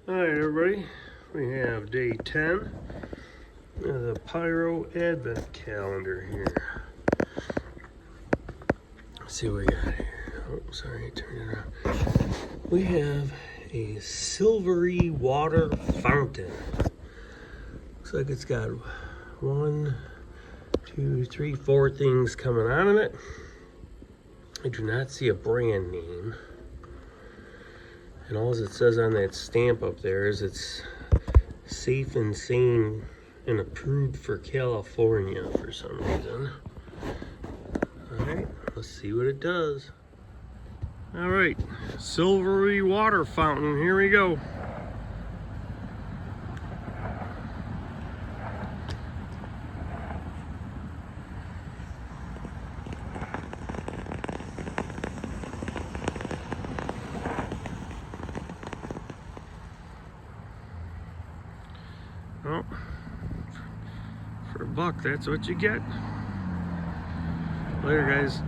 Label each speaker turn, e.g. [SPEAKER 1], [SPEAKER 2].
[SPEAKER 1] Alright everybody, we have day 10 of the Pyro Advent Calendar here. Let's see what we got here. Oh, sorry, turn it around. We have a silvery water fountain. Looks like it's got 1, 2, 3, 4 things coming out of it. I do not see a brand name. And all it says on that stamp up there is it's safe and sane and approved for California for some reason. Alright, let's see what it does. Alright, silvery water fountain, here we go. Well, for $1, that's what you get. Later, guys.